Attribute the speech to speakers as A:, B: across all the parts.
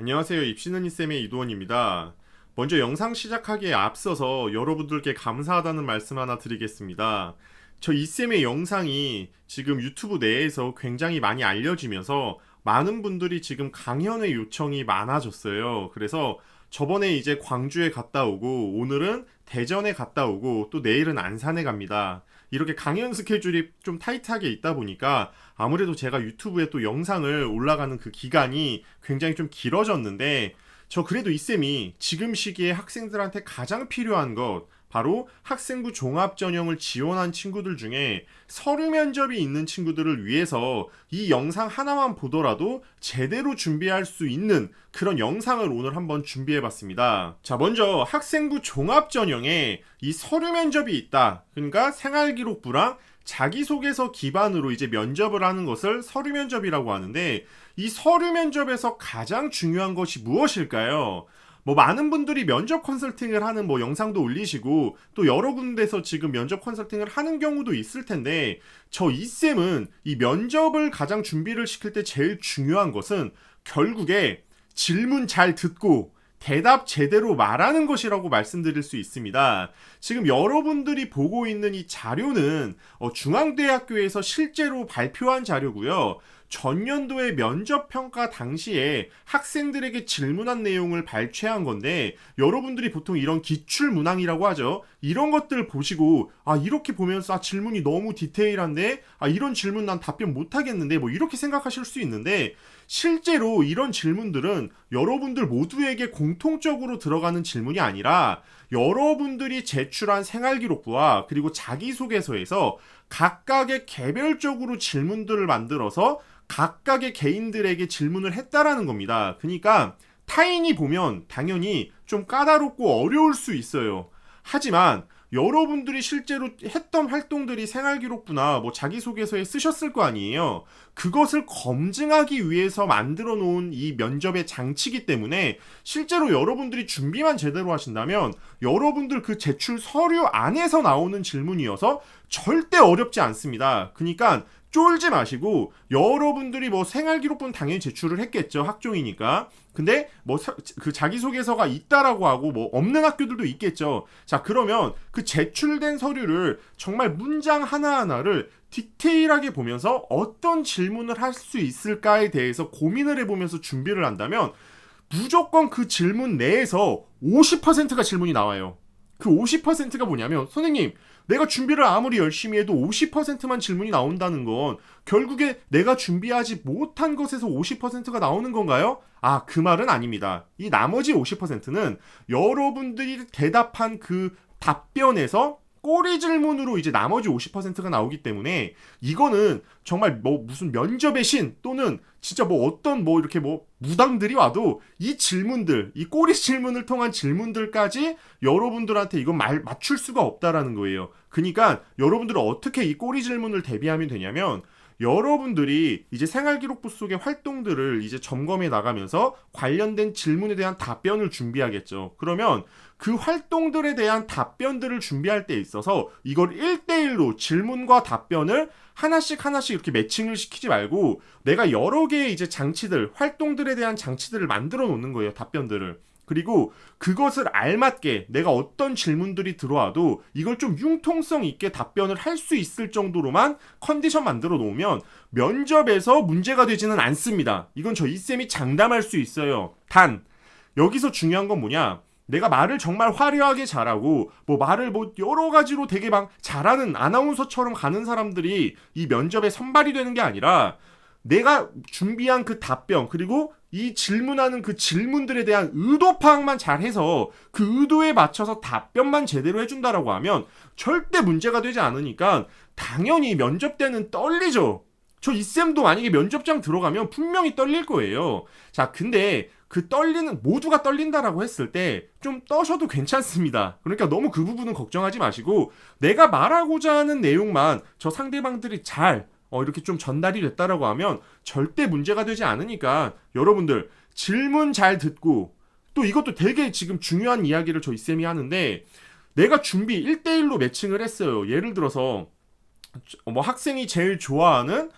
A: 안녕하세요. 입시는이쌤의 이도원입니다. 먼저 영상 시작하기에 앞서서 여러분들께 감사하다는 말씀 하나 드리겠습니다. 저 이쌤의 영상이 지금 유튜브 내에서 굉장히 많이 알려지면서 많은 분들이 지금 강연의 요청이 많아졌어요. 그래서 저번에 이제 광주에 갔다 오고 오늘은 대전에 갔다 오고 또 내일은 안산에 갑니다. 이렇게 강연 스케줄이 좀 타이트하게 있다 보니까 아무래도 제가 유튜브에 또 영상을 올라가는 그 기간이 굉장히 좀 길어졌는데 저 그래도 이 쌤이 지금 시기에 학생들한테 가장 필요한 것 바로 학생부 종합전형을 지원한 친구들 중에 서류 면접이 있는 친구들을 위해서 이 영상 하나만 보더라도 제대로 준비할 수 있는 그런 영상을 오늘 한번 준비해봤습니다. 자, 먼저 학생부 종합전형에 이 서류 면접이 있다. 그러니까 생활기록부랑 자기소개서 기반으로 이제 면접을 하는 것을 서류 면접이라고 하는데 이 서류 면접에서 가장 중요한 것이 무엇일까요? 많은 분들이 면접 컨설팅을 하는 영상도 올리시고 또 여러 군데서 지금 면접 컨설팅을 하는 경우도 있을 텐데 저 이쌤은 이 면접을 가장 준비를 시킬 때 제일 중요한 것은 결국에 질문 잘 듣고 대답 제대로 말하는 것이라고 말씀드릴 수 있습니다. 지금 여러분들이 보고 있는 이 자료는 중앙대학교에서 실제로 발표한 자료고요. 전년도의 면접평가 당시에 학생들에게 질문한 내용을 발췌한 건데 여러분들이 보통 이런 기출문항이라고 하죠. 이런 것들 보시고 이렇게 보면서 질문이 너무 디테일한데 이런 질문 난 답변 못하겠는데 이렇게 생각하실 수 있는데 실제로 이런 질문들은 여러분들 모두에게 공통적으로 들어가는 질문이 아니라 여러분들이 제출한 생활기록부와 그리고 자기소개서에서 각각의 개별적으로 질문들을 만들어서 각각의 개인들에게 질문을 했다라는 겁니다. 그러니까 타인이 보면 당연히 좀 까다롭고 어려울 수 있어요. 하지만 여러분들이 실제로 했던 활동들이 생활기록부나 자기소개서에 쓰셨을 거 아니에요. 그것을 검증하기 위해서 만들어 놓은 이 면접의 장치이기 때문에 실제로 여러분들이 준비만 제대로 하신다면 여러분들 그 제출 서류 안에서 나오는 질문이어서 절대 어렵지 않습니다. 그러니까 쫄지 마시고 여러분들이 생활기록부는 당연히 제출을 했겠죠. 학종이니까. 근데 그 자기소개서가 있다라고 하고 없는 학교들도 있겠죠. 자, 그러면 그 제출된 서류를 정말 문장 하나하나를 디테일하게 보면서 어떤 질문을 할 수 있을까에 대해서 고민을 해보면서 준비를 한다면 무조건 그 질문 내에서 50%가 질문이 나와요. 그 50%가 뭐냐면 선생님 내가 준비를 아무리 열심히 해도 50%만 질문이 나온다는 건 결국에 내가 준비하지 못한 것에서 50%가 나오는 건가요? 그 말은 아닙니다. 이 나머지 50%는 여러분들이 대답한 그 답변에서 꼬리 질문으로 이제 나머지 50%가 나오기 때문에 이거는 정말 무슨 면접의 신 또는 진짜 어떤 이렇게 무당들이 와도 이 질문들, 이 꼬리 질문을 통한 질문들까지 여러분들한테 이건 맞출 수가 없다라는 거예요. 그러니까 여러분들은 어떻게 이 꼬리 질문을 대비하면 되냐면 여러분들이 이제 생활기록부 속의 활동들을 이제 점검해 나가면서 관련된 질문에 대한 답변을 준비하겠죠. 그러면 그 활동들에 대한 답변들을 준비할 때 있어서 이걸 1대1로 질문과 답변을 하나씩 이렇게 매칭을 시키지 말고 내가 여러 개의 이제 장치들, 활동들에 대한 장치들을 만들어 놓는 거예요. 답변들을. 그리고 그것을 알맞게 내가 어떤 질문들이 들어와도 이걸 좀 융통성 있게 답변을 할 수 있을 정도로만 컨디션 만들어 놓으면 면접에서 문제가 되지는 않습니다. 이건 저 이쌤이 장담할 수 있어요. 단 여기서 중요한 건 뭐냐? 내가 말을 정말 화려하게 잘하고 말을 여러 가지로 되게 잘하는 아나운서처럼 가는 사람들이 이 면접에 선발이 되는 게 아니라 내가 준비한 그 답변 그리고 이 질문하는 그 질문들에 대한 의도 파악만 잘해서 그 의도에 맞춰서 답변만 제대로 해준다라고 하면 절대 문제가 되지 않으니까 당연히 면접 때는 떨리죠. 저 이쌤도 만약에 면접장 들어가면 분명히 떨릴 거예요. 자, 근데 그 모두가 떨린다라고 했을 때 좀 떠셔도 괜찮습니다. 그러니까 너무 그 부분은 걱정하지 마시고 내가 말하고자 하는 내용만 저 상대방들이 잘 이렇게 좀 전달이 됐다라고 하면 절대 문제가 되지 않으니까 여러분들 질문 잘 듣고 또 이것도 되게 지금 중요한 이야기를 저희 쌤이 하는데 내가 준비 1대1로 매칭을 했어요. 예를 들어서 학생이 제일 좋아하는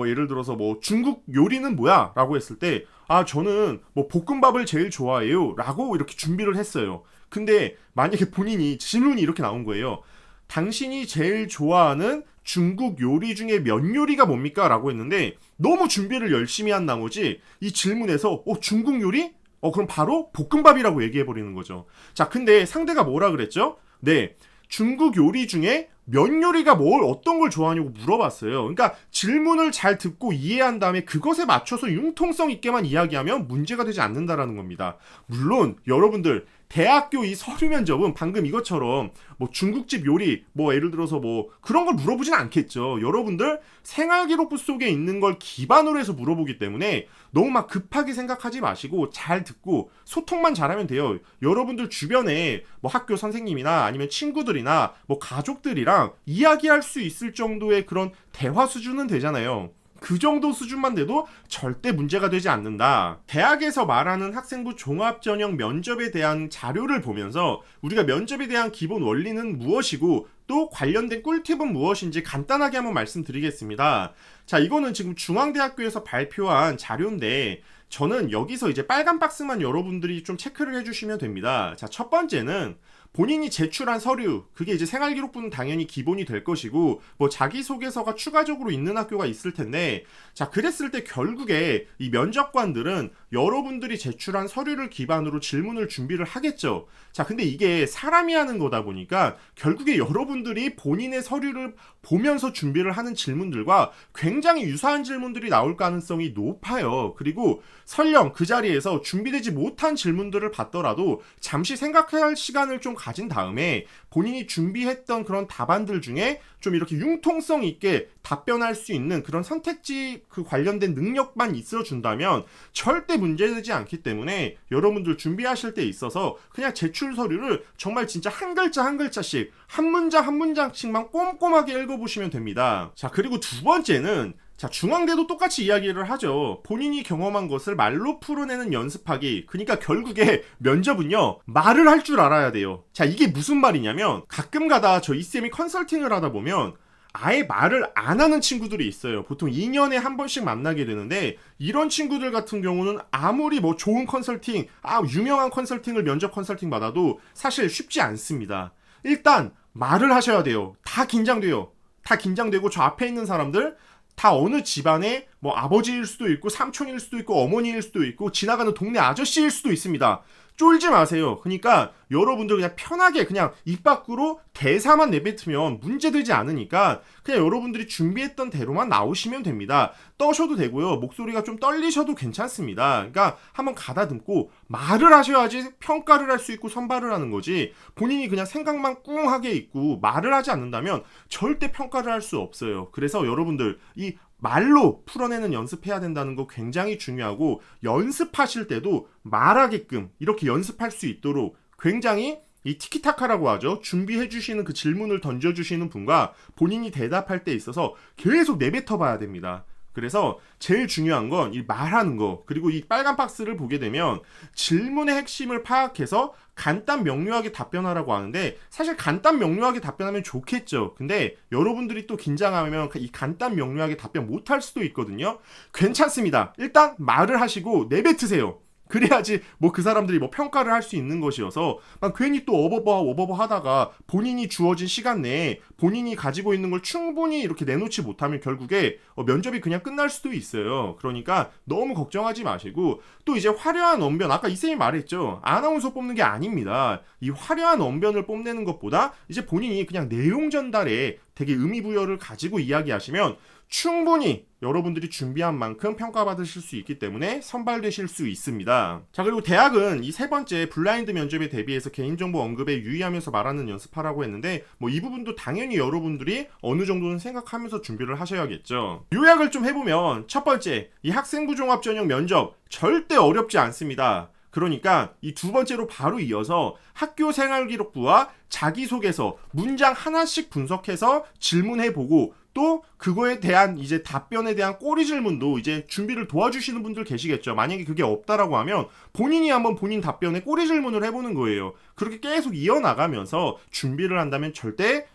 A: 예를 들어서 중국 요리는 뭐야? 라고 했을 때 아, 저는 뭐 볶음밥을 제일 좋아해요. 라고 이렇게 준비를 했어요. 근데 만약에 본인이 질문이 이렇게 나온 거예요. 당신이 제일 좋아하는 중국 요리 중에 면 요리가 뭡니까? 라고 했는데 너무 준비를 열심히 한 나머지 이 질문에서 중국 요리? 그럼 바로 볶음밥이라고 얘기해버리는 거죠. 자, 근데 상대가 뭐라 그랬죠? 네, 중국 요리 중에 면 요리가 어떤 걸 좋아하냐고 물어봤어요. 그러니까 질문을 잘 듣고 이해한 다음에 그것에 맞춰서 융통성 있게만 이야기하면 문제가 되지 않는다라는 겁니다. 물론 여러분들 대학교 이 서류 면접은 방금 이것처럼 뭐 중국집 요리 뭐 예를 들어서 뭐 그런 걸 물어보진 않겠죠. 여러분들 생활기록부 속에 있는 걸 기반으로 해서 물어보기 때문에 너무 막 급하게 생각하지 마시고 잘 듣고 소통만 잘하면 돼요. 여러분들 주변에 뭐 학교 선생님이나 아니면 친구들이나 뭐 가족들이랑 이야기할 수 있을 정도의 그런 대화 수준은 되잖아요. 그 정도 수준만 돼도 절대 문제가 되지 않는다. 대학에서 말하는 학생부 종합전형 면접에 대한 자료를 보면서 우리가 면접에 대한 기본 원리는 무엇이고 또 관련된 꿀팁은 무엇인지 간단하게 한번 말씀드리겠습니다. 자, 이거는 지금 중앙대학교에서 발표한 자료인데 저는 여기서 이제 빨간 박스만 여러분들이 좀 체크를 해주시면 됩니다. 자, 첫 번째는 본인이 제출한 서류, 그게 이제 생활기록부는 당연히 기본이 될 것이고 뭐 자기소개서가 추가적으로 있는 학교가 있을 텐데, 자, 그랬을 때 결국에 이 면접관들은 여러분들이 제출한 서류를 기반으로 질문을 준비를 하겠죠. 자, 근데 이게 사람이 하는 거다 보니까 결국에 여러분들이 본인의 서류를 보면서 준비를 하는 질문들과 굉장히 유사한 질문들이 나올 가능성이 높아요. 그리고 설령 그 자리에서 준비되지 못한 질문들을 받더라도 잠시 생각해야 할 시간을 좀 가진 다음에 본인이 준비했던 그런 답안들 중에 좀 이렇게 융통성 있게 답변할 수 있는 그런 선택지 그 관련된 능력만 있어준다면 절대 문제되지 않기 때문에 여러분들 준비하실 때 있어서 그냥 제출 서류를 정말 진짜 한 글자 한 글자씩 한 문장 한 문장씩만 꼼꼼하게 읽어보시면 됩니다. 자, 그리고 두 번째는 자, 중앙대도 똑같이 이야기를 하죠. 본인이 경험한 것을 말로 풀어내는 연습하기. 그러니까 결국에 면접은요, 말을 할 줄 알아야 돼요. 자, 이게 무슨 말이냐면 가끔 가다 저 이쌤이 컨설팅을 하다 보면 아예 말을 안 하는 친구들이 있어요. 보통 2년에 한 번씩 만나게 되는데 이런 친구들 같은 경우는 아무리 뭐 좋은 컨설팅, 유명한 컨설팅을 면접 컨설팅 받아도 사실 쉽지 않습니다. 일단 말을 하셔야 돼요. 다 긴장돼요. 다 긴장되고 저 앞에 있는 사람들 다 어느 집안의 뭐 아버지일 수도 있고 삼촌일 수도 있고 어머니일 수도 있고 지나가는 동네 아저씨일 수도 있습니다. 쫄지 마세요. 그러니까 여러분들 그냥 편하게 그냥 입 밖으로 대사만 내뱉으면 문제되지 않으니까 그냥 여러분들이 준비했던 대로만 나오시면 됩니다. 떠셔도 되고요. 목소리가 좀 떨리셔도 괜찮습니다. 그러니까 한번 가다듬고 말을 하셔야지 평가를 할 수 있고 선발을 하는 거지 본인이 그냥 생각만 꿍하게 있고 말을 하지 않는다면 절대 평가를 할 수 없어요. 그래서 여러분들 이 말로 풀어내는 연습해야 된다는 거 굉장히 중요하고 연습하실 때도 말하게끔 이렇게 연습할 수 있도록 굉장히 이 티키타카라고 하죠. 준비해 주시는 그 질문을 던져주시는 분과 본인이 대답할 때 있어서 계속 내뱉어 봐야 됩니다. 그래서 제일 중요한 건 이 말하는 거, 그리고 이 빨간 박스를 보게 되면 질문의 핵심을 파악해서 간단 명료하게 답변하라고 하는데 사실 간단 명료하게 답변하면 좋겠죠. 근데 여러분들이 또 긴장하면 이 간단 명료하게 답변 못할 수도 있거든요. 괜찮습니다. 일단 말을 하시고 내뱉으세요. 그래야지 뭐 그 사람들이 뭐 평가를 할 수 있는 것이어서 막 괜히 또 어버버 하다가 본인이 주어진 시간 내에 본인이 가지고 있는 걸 충분히 이렇게 내놓지 못하면 결국에 면접이 그냥 끝날 수도 있어요. 그러니까 너무 걱정하지 마시고 또 이제 화려한 언변, 아까 이쌤이 말했죠. 아나운서 뽑는 게 아닙니다. 이 화려한 언변을 뽐내는 것보다 이제 본인이 그냥 내용 전달에 되게 의미 부여를 가지고 이야기하시면 충분히 여러분들이 준비한 만큼 평가받으실 수 있기 때문에 선발되실 수 있습니다. 자, 그리고 대학은 이 세 번째 블라인드 면접에 대비해서 개인정보 언급에 유의하면서 말하는 연습하라고 했는데 뭐 이 부분도 당연히 여러분들이 어느 정도는 생각하면서 준비를 하셔야겠죠. 요약을 좀 해보면 첫 번째, 이 학생부 종합전형 면접 절대 어렵지 않습니다. 그러니까 이 두 번째로 바로 이어서 학교 생활기록부와 자기소개서 문장 하나씩 분석해서 질문해보고 또 그거에 대한 이제 답변에 대한 꼬리 질문도 이제 준비를 도와주시는 분들 계시겠죠. 만약에 그게 없다라고 하면 본인이 한번 본인 답변에 꼬리 질문을 해보는 거예요. 그렇게 계속 이어나가면서 준비를 한다면 절대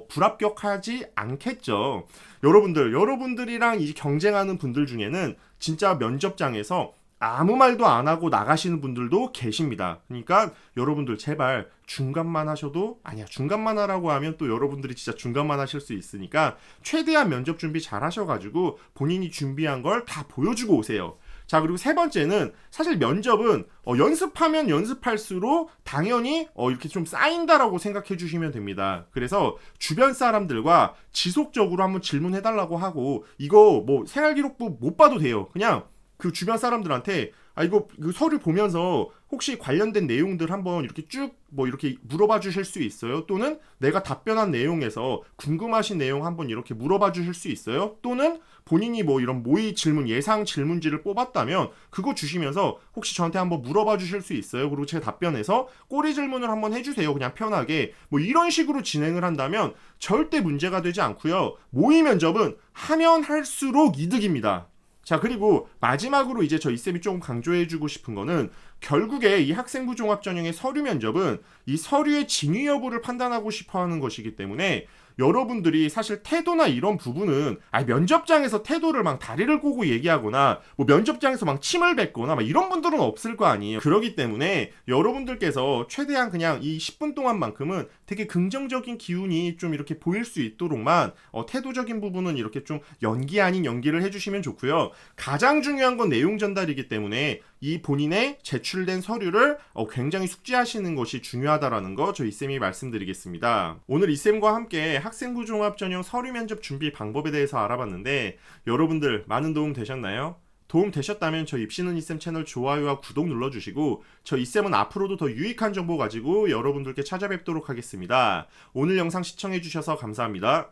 A: 불합격하지 않겠죠. 여러분들이랑 이제 경쟁하는 분들 중에는 진짜 면접장에서 아무 말도 안 하고 나가시는 분들도 계십니다. 그러니까 여러분들 제발 중간만 하셔도, 아니야, 중간만 하라고 하면 또 여러분들이 진짜 중간만 하실 수 있으니까 최대한 면접 준비 잘 하셔가지고 본인이 준비한 걸 다 보여주고 오세요. 자, 그리고 세 번째는 사실 면접은 연습하면 연습할수록 당연히 이렇게 좀 쌓인다라고 생각해 주시면 됩니다. 그래서 주변 사람들과 지속적으로 한번 질문해달라고 하고, 이거 뭐 생활기록부 못 봐도 돼요. 그냥 그 주변 사람들한테 이거 그 서류 보면서 혹시 관련된 내용들 한번 이렇게 쭉 뭐 이렇게 물어봐 주실 수 있어요? 또는 내가 답변한 내용에서 궁금하신 내용 한번 이렇게 물어봐 주실 수 있어요? 또는 본인이 뭐 이런 모의 질문, 예상 질문지를 뽑았다면 그거 주시면서 혹시 저한테 한번 물어봐 주실 수 있어요? 그리고 제가 답변해서 꼬리 질문을 한번 해주세요. 그냥 편하게. 뭐 이런 식으로 진행을 한다면 절대 문제가 되지 않고요. 모의 면접은 하면 할수록 이득입니다. 자, 그리고 마지막으로 이제 저 이쌤이 조금 강조해주고 싶은 거는, 결국에 이 학생부 종합전형의 서류 면접은 이 서류의 진위 여부를 판단하고 싶어 하는 것이기 때문에 여러분들이 사실 태도나 이런 부분은 면접장에서 태도를 막 다리를 꼬고 얘기하거나 뭐 면접장에서 막 침을 뱉거나 막 이런 분들은 없을 거 아니에요. 그렇기 때문에 여러분들께서 최대한 그냥 이 10분 동안만큼은 되게 긍정적인 기운이 좀 이렇게 보일 수 있도록만 태도적인 부분은 이렇게 좀 연기 아닌 연기를 해주시면 좋고요. 가장 중요한 건 내용 전달이기 때문에 이 본인의 제출된 서류를 굉장히 숙지하시는 것이 중요하다라는 거 저희 쌤이 말씀드리겠습니다. 오늘 이 쌤과 함께 학생부 종합전형 서류 면접 준비 방법에 대해서 알아봤는데 여러분들 많은 도움 되셨나요? 도움 되셨다면 저 입시는 이쌤 채널 좋아요와 구독 눌러주시고 저 이쌤은 앞으로도 더 유익한 정보 가지고 여러분들께 찾아뵙도록 하겠습니다. 오늘 영상 시청해주셔서 감사합니다.